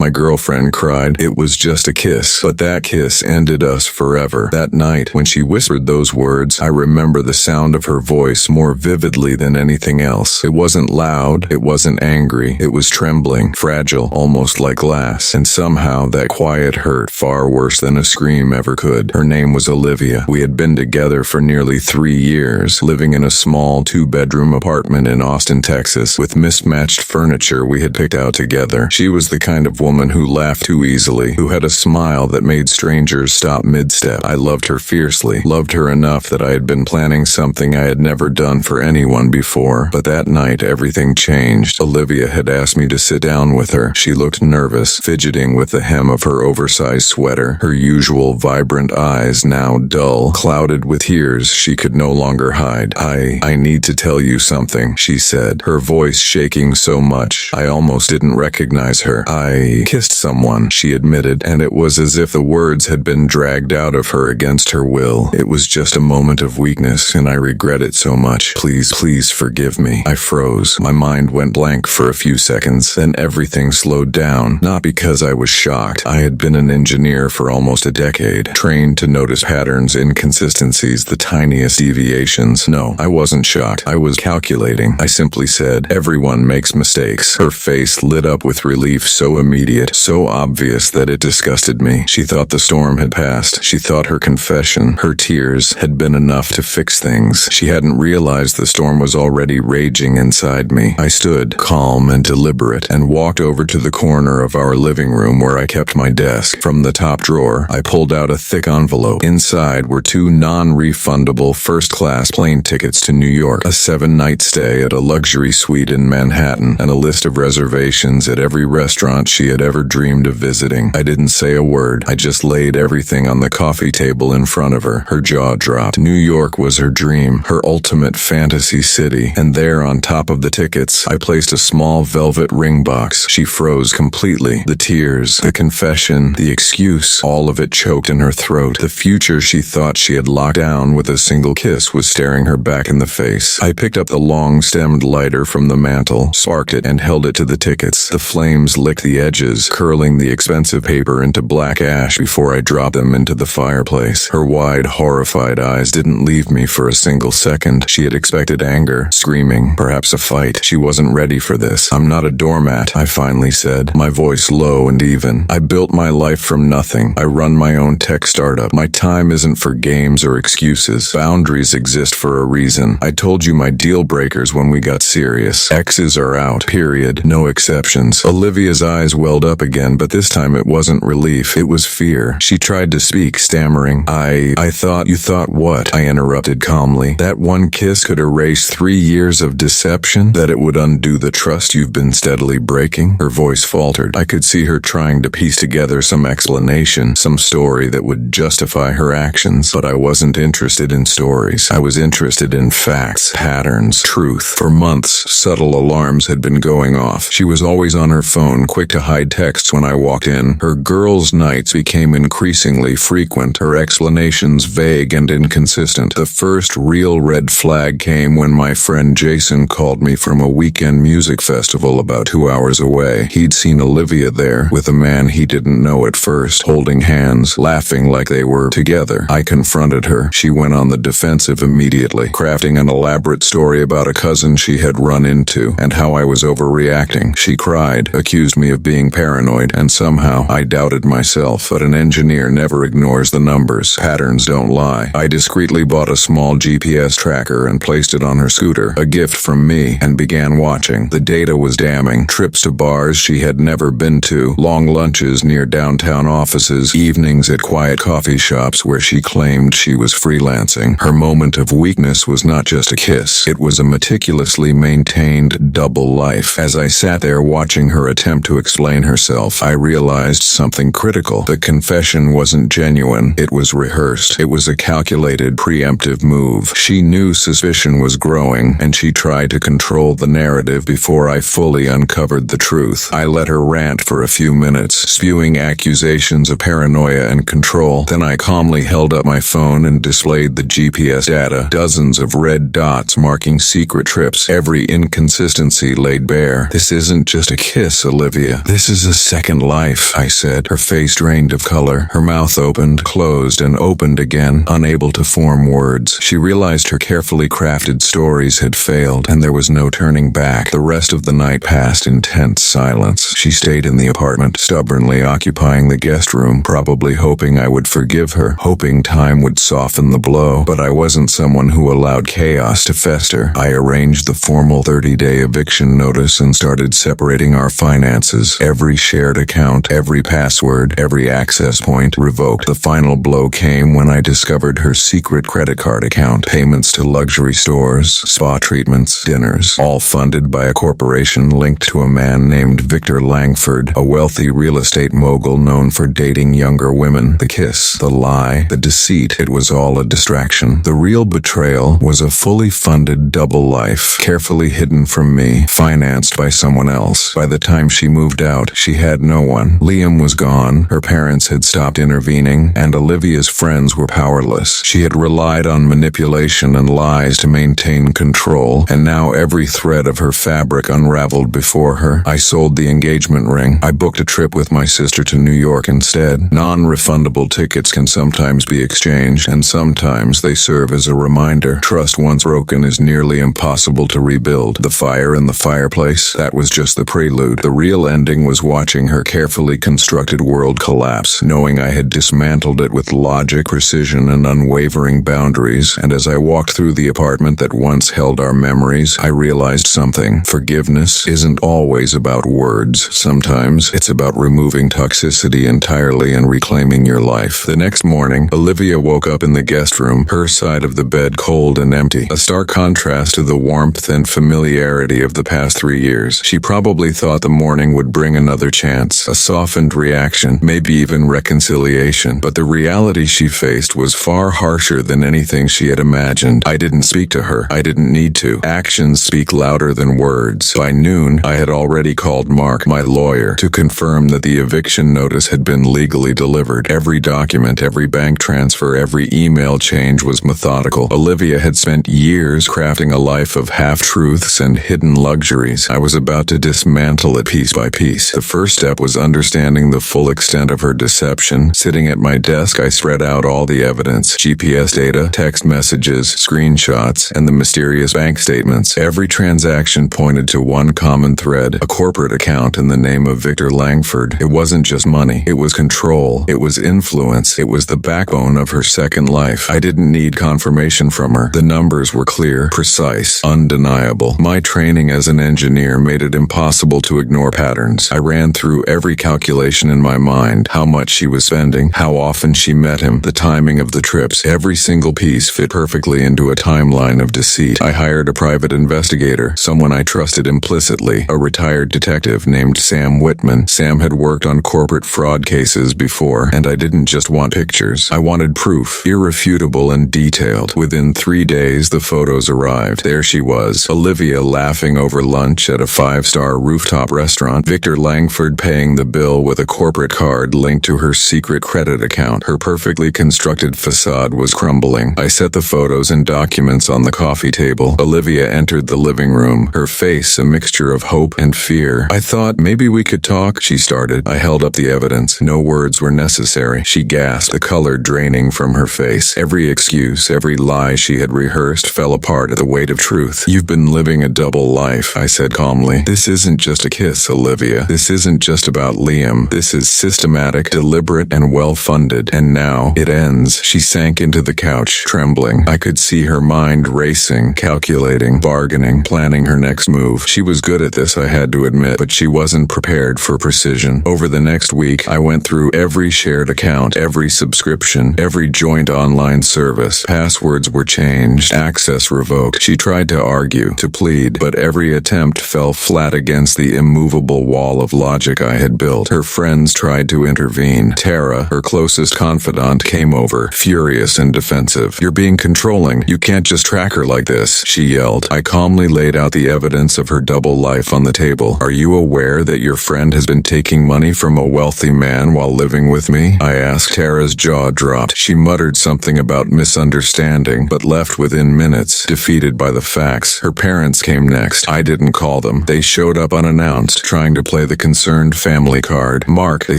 my girlfriend cried. It was just a kiss, but that kiss ended us forever. That night, when she whispered those words, I remember the sound of her voice more vividly than anything else. It wasn't loud, it wasn't angry, it was trembling, fragile, almost like glass, and somehow that quiet hurt far worse than a scream ever could. Her name was Olivia. We had been together for nearly 3 years, living in a small 2-bedroom apartment in Austin, Texas, with mismatched furniture we had picked out together. She was the kind of woman who laughed too easily, who had a smile that made strangers stop mid-step. I loved her fiercely, loved her enough that I had been planning something I had never done for anyone before. But that night, everything changed. Olivia had asked me to sit down with her. She looked nervous, fidgeting with the hem of her oversized sweater, her usual vibrant eyes now dull, clouded with tears she could no longer hide. I need to tell you something, she said, her voice shaking so much I almost didn't recognize her. I kissed someone, she admitted, and it was as if the words had been dragged out of her against her will. It was just a moment of weakness, and I regret it so much. Please forgive me. I froze. My mind went blank for a few seconds, then everything slowed down. Not because I was shocked. I had been an engineer for almost a decade, trained to notice patterns, inconsistencies, the tiniest deviations. No, I wasn't shocked. I was calculating. I simply said, everyone makes mistakes. Her face lit up with relief so immediate, so obvious that it disgusted me. She thought the storm had passed. She thought her confession, her tears, had been enough to fix things. She hadn't realized the storm was already raging inside me. I stood, calm and deliberate, and walked over to the corner of our living room where I kept my desk. From the top drawer, I pulled out a thick envelope. Inside were 2 non-refundable first-class plane tickets to New York, a 7-night stay at a luxury suite in Manhattan, and a list of reservations at every restaurant she had ever dreamed of visiting. I didn't say a word. I just laid everything on the coffee table in front of her. Her jaw dropped. New York was her dream, her ultimate fantasy city, and there on top of the tickets, I placed a small velvet ring box. She froze completely. The tears, the confession, the excuse, all of it choked in her throat. The future she thought she had locked down with a single kiss was staring her back in the face. I picked up the long-stemmed lighter from the mantel, sparked it, and held it to the tickets. The flames licked the edges, curling the expensive paper into black ash before I dropped them into the fireplace. Her wide, horrified eyes didn't leave me for a single second. She had expected anger, screaming, perhaps a fight. She wasn't ready for this. I'm not a doormat, I finally said, my voice low and even. I built my life from nothing. I run my own tech startup. My time isn't for games or excuses. Boundaries exist for a reason. I told you my deal breakers when we got serious. X's are out, period. No exceptions. Olivia's eyes welled up again, but this time it wasn't relief. It was fear. She tried to speak, stammering. I thought. You thought what? I interrupted calmly. That one kiss could erase 3 years of deception? That it would undo the trust you've been steadily breaking? Her voice faltered. I could see her trying to piece together some explanation, some story that would justify her actions, but I wasn't interested in stories. I was interested in facts, patterns, truth. For months, subtle alarms had been going off. She was always on her phone, quick to hide texts when I walked in. Her girls' nights became increasingly frequent, her explanations vague and inconsistent. The first real red flag came when my friend Jason called me from a weekend music festival about 2 hours away. He'd seen Olivia there, with a man he didn't know at first, holding hands, laughing like they were together. I confronted her. She went on the defensive immediately, crafting an elaborate story about a cousin she had run into, and how I was overreacting. She cried, accused me of being paranoid, and somehow I doubted myself. But an engineer never ignores the numbers. Patterns don't lie. I discreetly bought a small GPS tracker and placed it on her scooter, a gift from me, and began watching. The data was damning. Trips to bars she had never been to, long lunches near downtown offices, evenings at quiet coffee shops where she claimed she was freelancing. Her moment of weakness was not just a kiss. It was a meticulously maintained double life. As I sat there watching her attempt to explain herself, I realized something critical. The confession wasn't genuine. It was rehearsed. It was a calculated, preemptive move. She knew suspicion was growing, and she tried to control the narrative before I fully uncovered the truth. I let her rant for a few minutes, spewing accusations of paranoia and control. Then I calmly held up my phone and displayed the GPS data, dozens of red dots marking secret trips, every inconsistency laid bare. This isn't just a kiss, Olivia. This is a second life," I said. Her face drained of color. Her mouth opened, closed, and opened again, unable to form words. She realized her carefully crafted stories had failed, and there was no turning back. The rest of the night passed in tense silence. She stayed in the apartment, stubbornly occupying the guest room, probably hoping I would forgive her, hoping time would soften the blow. But I wasn't someone who allowed chaos to fester. I arranged the formal 30-day eviction notice and started separating our finances. Every shared account, every password, every access point revoked. The final blow came when I discovered her secret credit card account. Payments to luxury stores, spa treatments, dinners, all funded by a corporation linked to a man named Victor Langford, a wealthy real estate mogul known for dating younger women. The kiss, the lie, the deceit, it was all a distraction. The real betrayal was a fully funded double life, carefully hidden from me, financed by someone else. By the time she moved out, she had no one. Liam was gone, her parents had stopped intervening, and Olivia's friends were powerless. She had relied on manipulation and lies to maintain control, and now every thread of her fabric unraveled before her. I sold the engagement ring. I booked a trip with my sister to New York instead. Non-refundable tickets can sometimes be exchanged, and sometimes they serve as a reminder. Trust once broken is nearly impossible to rebuild. The fire in the fireplace, that was just the prelude. The real ending was watching her carefully constructed world collapse, knowing I had dismantled it with logic, precision, and unwavering boundaries. And as I walked through the apartment that once held our memories, I realized something. Forgiveness isn't always about words. Sometimes it's about removing toxicity entirely and reclaiming your life. The next morning, Olivia woke up in the guest room, her side of the bed cold and empty, a stark contrast to the warmth and familiarity of the past 3 years. She probably thought the morning would bring another chance, a softened reaction, maybe even reconciliation. But the reality she faced was far harsher than anything she had imagined. I didn't speak to her. I didn't need to. Actions speak louder than words. By noon, I had already called Mark, my lawyer, to confirm that the eviction notice had been legally delivered. Every document, every bank transfer, every email change was methodical. Olivia had spent years crafting a life of half-truths and hidden luxuries. I was about to dismantle it piece by piece. The first step was understanding the full extent of her deception. Sitting at my desk, I spread out all the evidence: GPS data, text messages, screenshots, and the mysterious bank statements. Every transaction pointed to one common thread: a corporate account in the name of Victor Langford. It wasn't just money. It was control. It was influence. It was the backbone of her second life. I didn't need confirmation from her. The numbers were clear, precise, undeniable. My training as an engineer made it impossible to ignore patterns. I ran through every calculation in my mind: how much she was spending, how often she met him, the timing of the trips. Every single piece fit perfectly into a timeline of deceit. I hired a private investigator, someone I trusted implicitly, a retired detective named Sam Whitman. Sam had worked on corporate fraud cases before, and I didn't just want pictures. I wanted proof, irrefutable and detailed. Within 3 days, the photos arrived. There she was, Olivia laughing over lunch at a 5-star rooftop restaurant, Victor Langford paying the bill with a corporate card linked to her secret credit account. Her perfectly constructed facade was crumbling. I set the photos and documents on the coffee table. Olivia entered the living room, her face a mixture of hope and fear. "I thought maybe we could talk," she started. I held up the evidence. No words were necessary. She gasped, the color draining from her face. Every excuse, every lie she had rehearsed fell apart at the weight of truth. "You've been living a double life," I said calmly. "This isn't just a kiss, Olivia. This isn't just about Liam. This is systematic, deliberate, and well-funded. And now, it ends." She sank into the couch, trembling. I could see her mind racing, calculating, bargaining, planning her next move. She was good at this, I had to admit, but she wasn't prepared for precision. Over the next week, I went through every shared account, every subscription, every joint online service. Passwords were changed, access revoked. She tried to argue, to plead, but every attempt fell flat against the immovable wall of logic I had built. Her friends tried to intervene. Tara, her closest confidant, came over, furious and defensive. "You're being controlling. You can't just track her like this," she yelled. I calmly laid out the evidence of her double life on the table. "Are you aware that your friend has been taking money from a wealthy man while living with me?" I asked. Tara's jaw dropped. She muttered something about misunderstanding, but left within minutes, defeated by the facts. Her parents came next. I didn't call them. They showed up unannounced, trying to play the the concerned family card. "Mark," they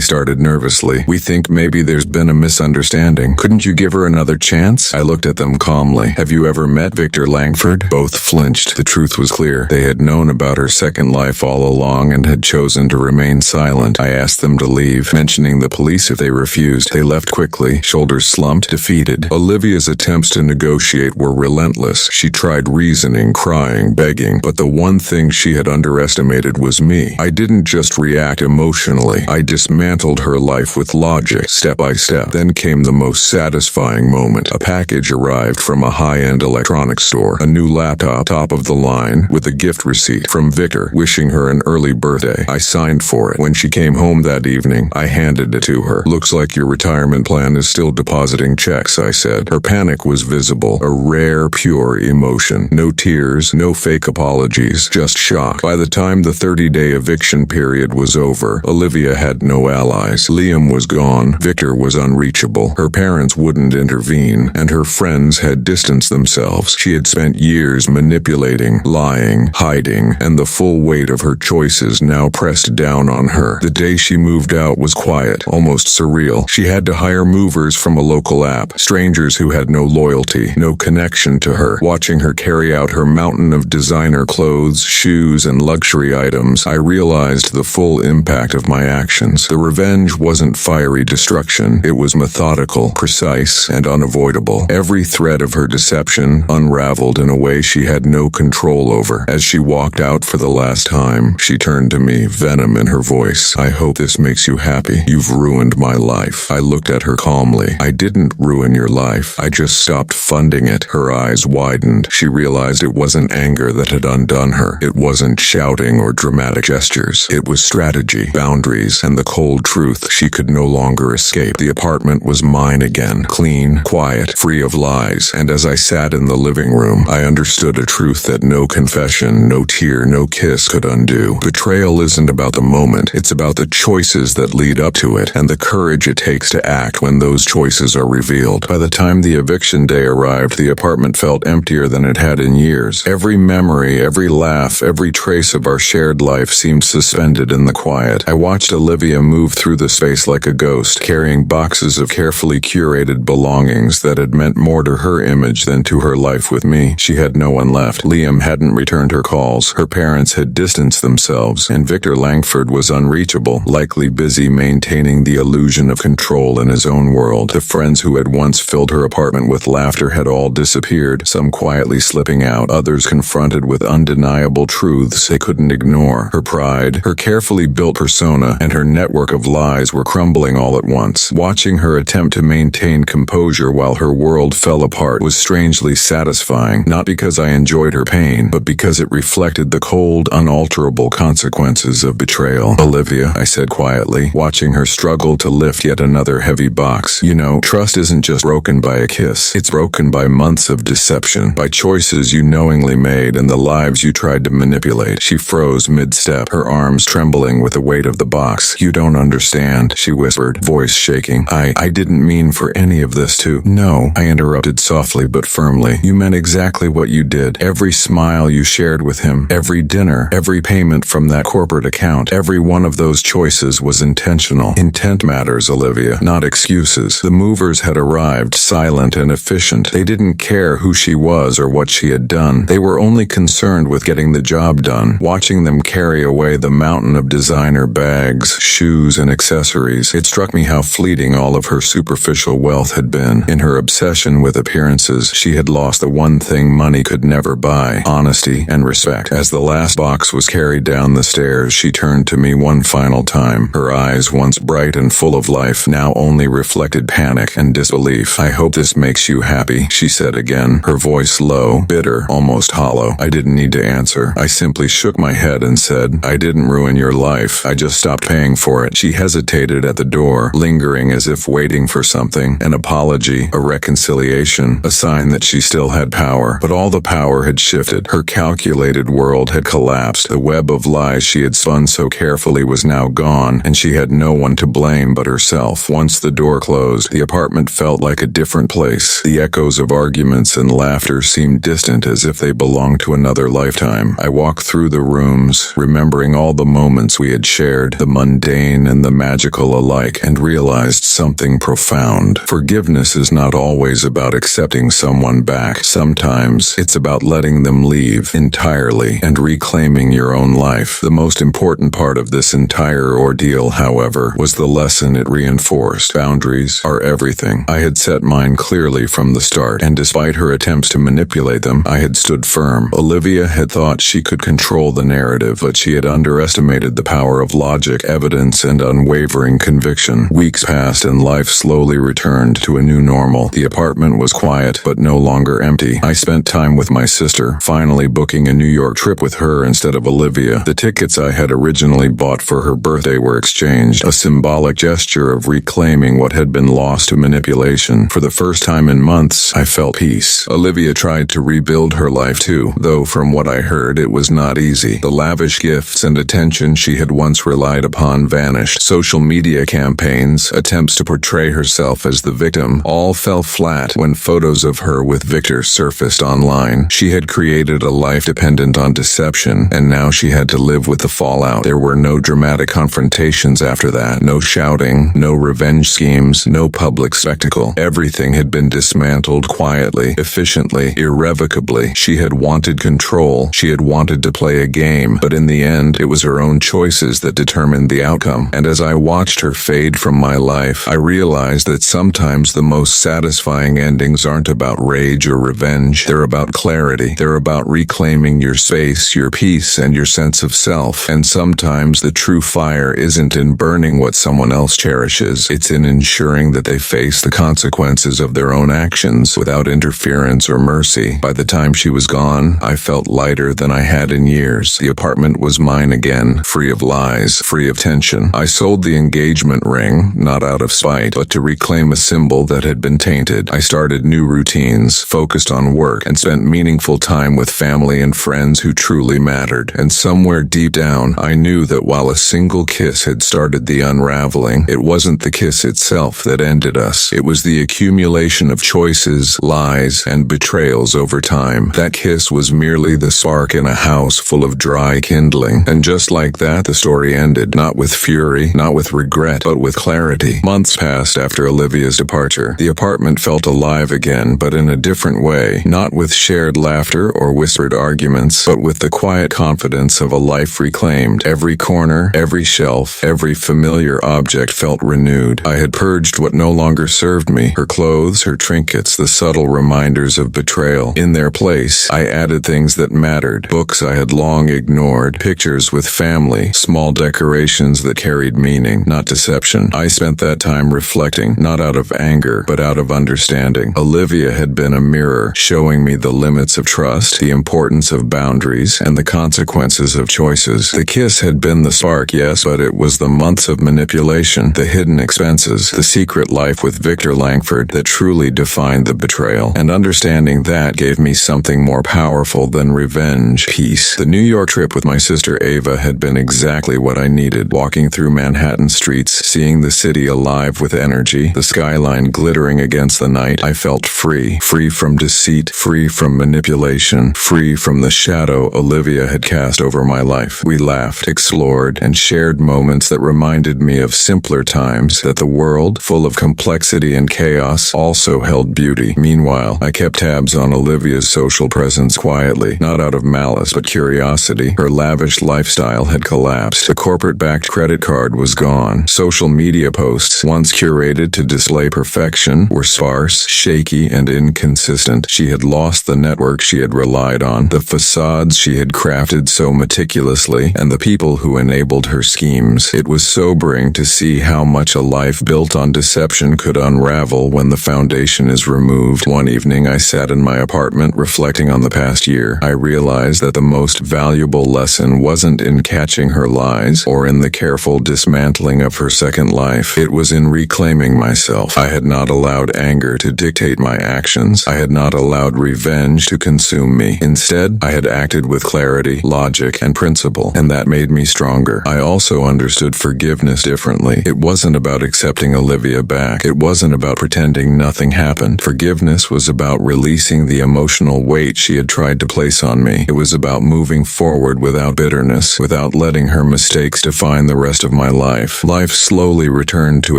started nervously, "we think maybe there's been a misunderstanding. Couldn't you give her another chance?" I looked at them calmly. "Have you ever met Victor Langford?" Both flinched. The truth was clear. They had known about her second life all along and had chosen to remain silent. I asked them to leave, mentioning the police if they refused. They left quickly, shoulders slumped, defeated. Olivia's attempts to negotiate were relentless. She tried reasoning, crying, begging, but the one thing she had underestimated was me. I didn't just react emotionally. I dismantled her life with logic, step by step. Then came the most satisfying moment. A package arrived from a high-end electronics store. A new laptop, top of the line, with a gift receipt from Victor, wishing her an early birthday. I signed for it. When she came home that evening, I handed it to her. "Looks like your retirement plan is still depositing checks," I said. Her panic was visible, a rare, pure emotion. No tears, no fake apologies, just shock. By the time the 30-day eviction period was over, Olivia had no allies. Liam was gone. Victor was unreachable. Her parents wouldn't intervene, and her friends had distanced themselves. She had spent years manipulating, lying, hiding, and the full weight of her choices now pressed down on her. The day she moved out was quiet, almost surreal. She had to hire movers from a local app, strangers who had no loyalty, no connection to her. Watching her carry out her mountain of designer clothes, shoes, and luxury items, I realized the full impact of my actions. The revenge wasn't fiery destruction. It was methodical, precise, and unavoidable. Every thread of her deception unraveled in a way she had no control over. As she walked out for the last time, she turned to me, venom in her voice. "I hope this makes you happy. You've ruined my life." I looked at her calmly. "I didn't ruin your life. I just stopped funding it." Her eyes widened. She realized it wasn't anger that had undone her. It wasn't shouting or dramatic gestures. It was strategy, boundaries, and the cold truth she could no longer escape. The apartment was mine again, clean, quiet, free of lies, and as I sat in the living room, I understood a truth that no confession, no tear, no kiss could undo. Betrayal isn't about the moment. It's about the choices that lead up to it, and the courage it takes to act when those choices are revealed. By the time the eviction day arrived, the apartment felt emptier than it had in years. Every memory, every laugh, every trace of our shared life seemed suspended in the quiet. I watched Olivia move through the space like a ghost, carrying boxes of carefully curated belongings that had meant more to her image than to her life with me. She had no one left. Liam hadn't returned her calls. Her parents had distanced themselves, and Victor Langford was unreachable, likely busy maintaining the illusion of control in his own world. The friends who had once filled her apartment with laughter had all disappeared, some quietly slipping out, others confronted with undeniable truths they couldn't ignore. Her pride, her carefully built persona, and her network of lies were crumbling all at once. Watching her attempt to maintain composure while her world fell apart was strangely satisfying, not because I enjoyed her pain, but because it reflected the cold, unalterable consequences of betrayal. "Olivia," I said quietly, watching her struggle to lift yet another heavy box, "you know, trust isn't just broken by a kiss. It's broken by months of deception, by choices you knowingly made and the lives you tried to manipulate." She froze mid-step, her arms trembling with the weight of the box. "You don't understand," she whispered, voice shaking. I didn't mean for any of this to—" "No," I interrupted softly but firmly. "You meant exactly what you did. Every smile you shared with him, every dinner, every payment from that corporate account, every one of those choices was intentional. Intent matters, Olivia, not excuses." The movers had arrived, silent and efficient. They didn't care who she was or what she had done. They were only concerned with getting the job done. Watching them carry away the mountain of designer bags, shoes, and accessories, it struck me how fleeting all of her superficial wealth had been. In her obsession with appearances, she had lost the one thing money could never buy: honesty and respect. As the last box was carried down the stairs, she turned to me one final time. Her eyes, once bright and full of life, now only reflected panic and disbelief. "I hope this makes you happy," she said again, her voice low, bitter, almost hollow. I didn't need to answer. I simply shook my head and said, "I didn't ruin your life. I just stopped paying for it." She hesitated at the door, lingering as if waiting for something: an apology, a reconciliation, a sign that she still had power. But all the power had shifted. Her calculated world had collapsed. The web of lies she had spun so carefully was now gone, and she had no one to blame but herself. Once the door closed, the apartment felt like a different place. The echoes of arguments and laughter seemed distant, as if they belonged to another lifetime. I walked through the rooms, remembering all the moments moments we had shared, the mundane and the magical alike, and realized something profound. Forgiveness is not always about accepting someone back. Sometimes it's about letting them leave entirely and reclaiming your own life. The most important part of this entire ordeal, however, was the lesson it reinforced. Boundaries are everything. I had set mine clearly from the start, and despite her attempts to manipulate them, I had stood firm. Olivia had thought she could control the narrative, but she had underestimated the power of logic, evidence, and unwavering conviction. Weeks passed and life slowly returned to a new normal. The apartment was quiet, but no longer empty. I spent time with my sister, finally booking a New York trip with her instead of Olivia. The tickets I had originally bought for her birthday were exchanged, a symbolic gesture of reclaiming what had been lost to manipulation. For the first time in months, I felt peace. Olivia tried to rebuild her life too, though from what I heard it was not easy. The lavish gifts and attention she had once relied upon vanished. Social media campaigns, attempts to portray herself as the victim, all fell flat when photos of her with Victor surfaced online. She had created a life dependent on deception, and now she had to live with the fallout. There were no dramatic confrontations after that, no shouting, no revenge schemes, no public spectacle. Everything had been dismantled quietly, efficiently, irrevocably. She had wanted control. She had wanted to play a game, but in the end, it was her own choices that determined the outcome. And as I watched her fade from my life, I realized that sometimes the most satisfying endings aren't about rage or revenge. They're about clarity. They're about reclaiming your space, your peace, and your sense of self. And sometimes the true fire isn't in burning what someone else cherishes. It's in ensuring that they face the consequences of their own actions without interference or mercy. By the time she was gone, I felt lighter than I had in years. The apartment was mine again, free of lies, free of tension. I sold the engagement ring, not out of spite, but to reclaim a symbol that had been tainted. I started new routines, focused on work, and spent meaningful time with family and friends who truly mattered. And somewhere deep down, I knew that while a single kiss had started the unraveling, it wasn't the kiss itself that ended us. It was the accumulation of choices, lies, and betrayals over time. That kiss was merely the spark in a house full of dry kindling. And just like that, the story ended, not with fury, not with regret, but with clarity. Months passed after Olivia's departure. The apartment felt alive again, but in a different way, not with shared laughter or whispered arguments, but with the quiet confidence of a life reclaimed. Every corner, every shelf, every familiar object felt renewed. I had purged what no longer served me, her clothes, her trinkets, the subtle reminders of betrayal. In their place, I added things that mattered, books I had long ignored, pictures with family, small decorations that carried meaning, not deception. I spent that time reflecting, not out of anger, but out of understanding. Olivia had been a mirror, showing me the limits of trust, the importance of boundaries, and the consequences of choices. The kiss had been the spark, yes, but it was the months of manipulation, the hidden expenses, the secret life with Victor Langford that truly defined the betrayal. And understanding that gave me something more powerful than revenge: peace. The New York trip with my sister Ava had been exactly what I needed. Walking through Manhattan streets, seeing the city alive with energy, the skyline glittering against the night, I felt free. Free from deceit, free from manipulation, free from the shadow Olivia had cast over my life. We laughed, explored, and shared moments that reminded me of simpler times, that the world, full of complexity and chaos, also held beauty. Meanwhile, I kept tabs on Olivia's social presence quietly, not out of malice but curiosity. Her lavish lifestyle had collapsed. The corporate-backed credit card was gone. Social media posts, once curated to display perfection, were sparse, shaky, and inconsistent. She had lost the network she had relied on, the facades she had crafted so meticulously, and the people who enabled her schemes. It was sobering to see how much a life built on deception could unravel when the foundation is removed. One evening, I sat in my apartment reflecting on the past year. I realized that the most valuable lesson wasn't in catching her lies or in the careful dismantling of her second life. It was in reclaiming myself. I had not allowed anger to dictate my actions. I had not allowed revenge to consume me. Instead, I had acted with clarity, logic, and principle, and that made me stronger. I also understood forgiveness differently. It wasn't about accepting Olivia back. It wasn't about pretending nothing happened. Forgiveness was about releasing the emotional weight she had tried to place on me. It was about moving forward without bitterness, without letting her mistakes define the rest of my life. Life slowly returned to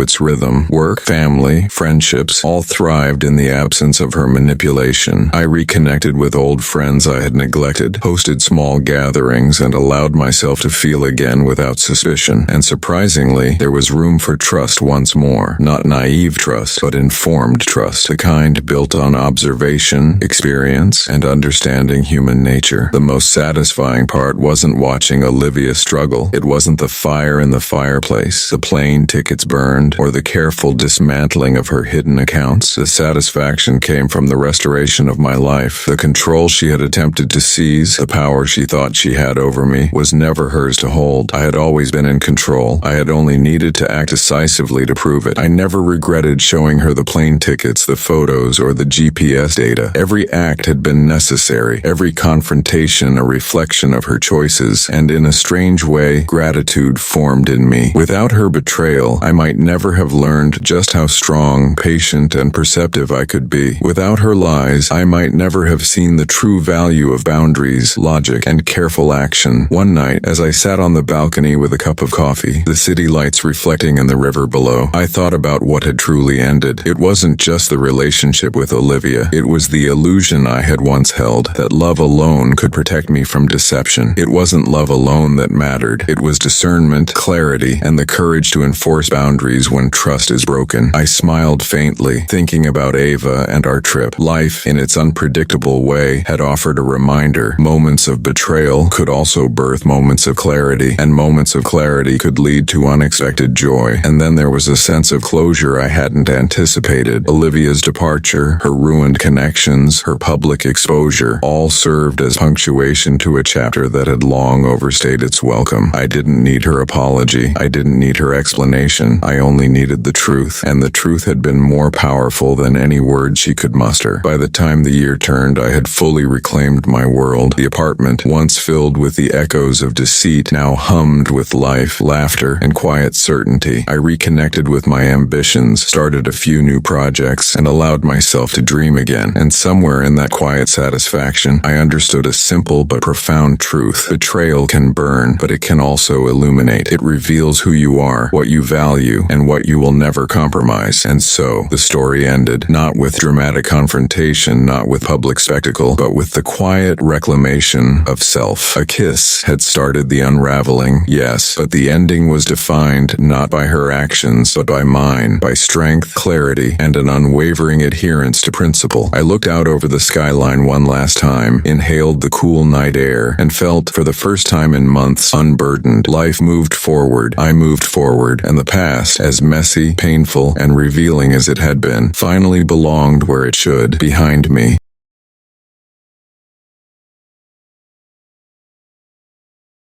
its rhythm. Work, family, friendships, all thrived in the absence of her manipulation. I reconnected with old friends I had neglected, hosted small gatherings, and allowed myself to feel again without suspicion. And surprisingly, there was room for trust once more. Not naive trust, but informed trust. The kind built on observation, experience, and understanding human nature. The most satisfying part wasn't watching Olivia struggle. It wasn't the fire in the fireplace, the plane tickets burned, or the careful dismantling of her hidden accounts. The satisfaction came from the restoration of my life. The control she had attempted to seize, the power she thought she had over me, was never hers to hold. I had always been in control. I had only needed to act decisively to prove it. I never regretted showing her the plane tickets, the photos, or the GPS data. Every act had been necessary, every confrontation a reflection of her choices, and in a strange way, gratitude formed in me. Without her betrayal, I might never have learned just how strong, patient, and perceptive I could be. Without her lies, I might never have seen the true value of boundaries, logic, and careful action. One night, as I sat on the balcony with a cup of coffee, the city lights reflecting in the river below, I thought about what had truly ended. It wasn't just the relationship with Olivia. It was the illusion I had once held, that love alone could protect me from deception. It wasn't love alone that mattered. It was discernment, clarity, and the courage to enforce boundaries when trust is broken. I smiled faintly, thinking about Ava and our trip. Life, in its unpredictable way, had offered a reminder. Moments of betrayal could also birth moments of clarity, and moments of clarity could lead to unexpected joy. And then there was a sense of closure I hadn't anticipated. Olivia's departure, her ruined connections, her public exposure, all served as punctuation to a chapter that had long overstayed its welcome. I didn't need her apology. I didn't need her explanation. I only needed the truth, and the truth had been more powerful than any word she could muster. By the time the year turned, I had fully reclaimed my world. The apartment, once filled with the echoes of deceit, now hummed with life, laughter, and quiet certainty. I reconnected with my ambitions, started a few new projects, and allowed myself to dream again. And somewhere in that quiet satisfaction, I understood a simple but profound truth. Betrayal can burn, but it can also illuminate. It reveals who you are, what you value, and what you will never compromise. And so, the story ended, not with dramatic confrontation, not with public spectacle, but with the quiet reclamation of self. A kiss had started the unraveling, yes, but the ending was defined not by her actions, but by mine, by strength, clarity, and an unwavering adherence to principle. I looked out over the skyline one last time, inhaled the cool night air, and felt, for the first time in months, unburdened. Life moved forward, I moved forward, and the past, as messy, painful, and revealing as it had been, finally belonged where it should, behind me.